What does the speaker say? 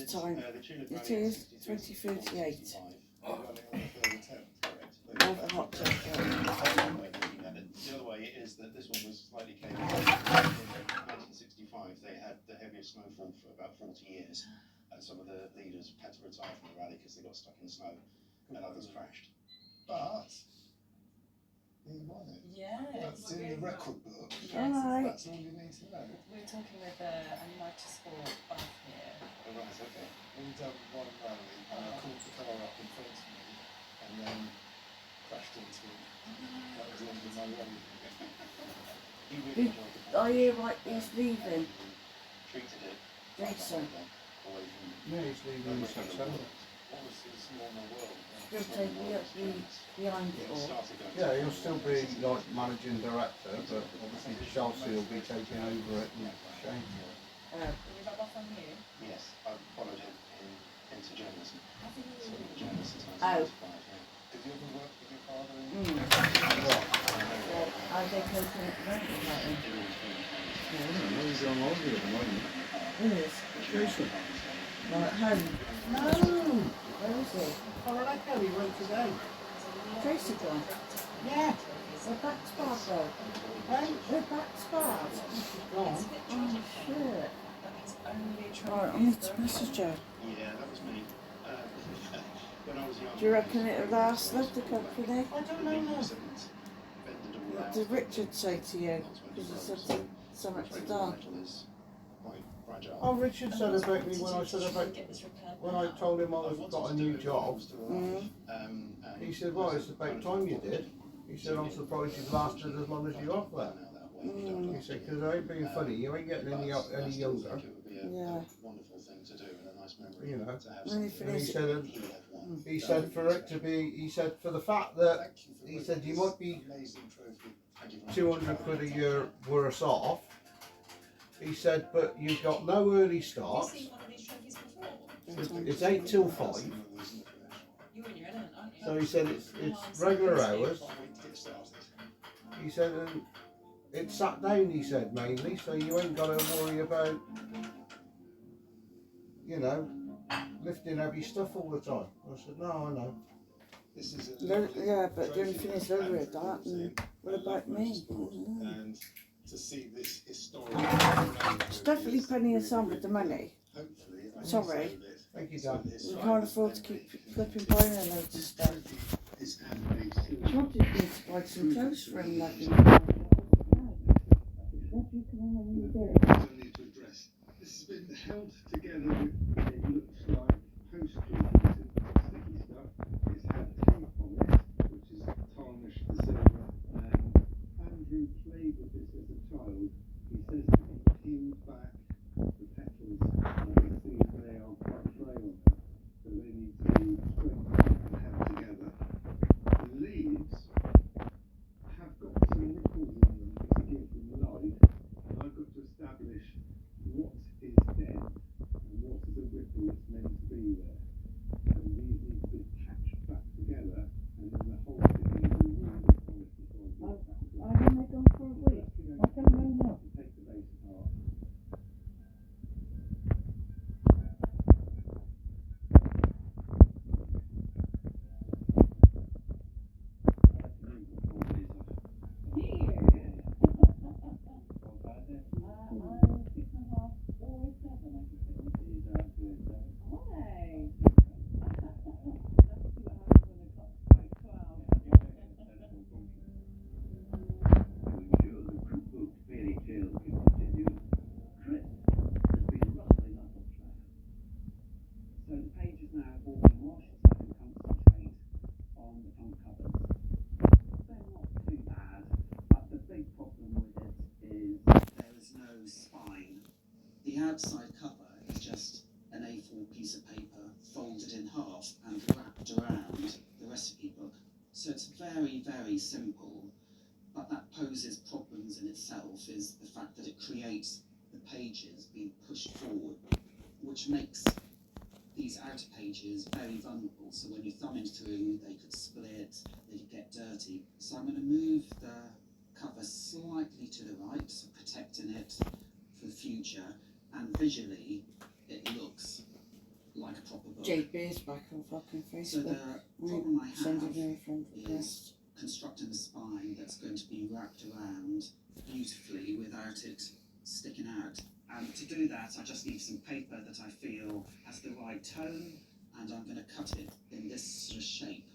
the time. It is 20:38. Have a hot chocolate. The other way is that this one was slightly caved in 1965. They had the heaviest snowfall for about 40 years, and some of the leaders had to retire from the rally because they got stuck in snow, and others crashed. But he won it. Yeah. That's in the record book. Yes. Alright. That's all you need to know. We're talking with a motorsport buff here. Oh, right, okay. We've done one rally, and I called the car up in front of me, and then crashed into him. That was the end of my rally. He really enjoyed the Are you right? He's leaving. treated it Think so. away from Yeah, he's leaving in September. obviously it's more in the world. Still take me up behind it all. Yeah, he'll still be like managing director, but obviously Chelsea will be taking over it and Shane. Is that buff on you? Yes, I've followed him into journalism. Have you? So I've been a journalist since Oh. 1995, yeah. Did you ever work with your father? I think I can remember about him. He's on holiday at the moment. Who is? Jason. Well, at home. No! Where is he? Colorado, he went today. Tracy gone. Yeah. They're back sparred though. Hey, They're back sparred. gone. Oh shit. It's only a Right, I need to message her. Yeah, that was me. When I was young. Do you reckon it'll last left the company? I don't know now. What did Richard say to you? Because he said so much to Don. Oh, Richard said about me when I said about, get this repaired. when I told him I've got a new job. He said, well, it's about time you did. He said, I'm surprised you've lasted as long as you have there. He said, because I ain't being funny, you ain't getting any younger. Yeah. Wonderful thing to do and a nice memory. You know. To have When he something. finished He said for it to be, he said for the fact that, he said you might be Amazing trophy. Thank you very much. 200 quid a year worse off. He said, but you've got no early Have start. you seen one of these trophies before? It's 8 till 5. You're in your element, aren't you? So he said it's regular hours. He said, and it's sat down, he said, mainly, so you ain't got to worry about, you know, lifting heavy stuff all the time. I said, no, I know. This is Yeah, but the only thing is over at that, and what about me? And to see this historic. It's definitely penny and some with the money. Hopefully, I can Sorry. save it. Thank you, Dan. We can't afford to keep flipping buying a load of stuff. It's handmade. She wanted me to buy some clothes for him, like, what do you come on when you do it? I need to address. This has been held together with, it looks like post-treated sticky stuff. It's had tape on it, which is tarnished the silver. Andrew played with this as a child. He says that he peeled back the petals. You can see they are quite frail on them, so they need to be strengthened and held together. The leaves have got some ripples in them to give them life. And I've got to establish what is dead and what is a ripple that's meant to be there. And these need to be patched back together, and then the whole thing is a really polished before I do it. I've only gone for a week. I don't know now. Take the base apart. So the pages now have all been washed, so I can concentrate on the front covers. They're not too bad, but the big problem with it is there is no spine. The outside cover is just an A4 piece of paper folded in half and wrapped around the recipe book. So it's very, very simple, but that poses problems in itself, is the fact that it creates the pages being pushed forward, which makes these outer pages very vulnerable, so when you thumb it through, they could split, they could get dirty. So I'm going to move the cover slightly to the right, so protecting it for the future, and visually it looks JB's back on fucking So Facebook. the problem I Sending have me a friend request. is constructing a spine that's going to be wrapped around beautifully without it sticking out. And to do that, I just need some paper that I feel has the right tone, and I'm going to cut it in this sort of shape.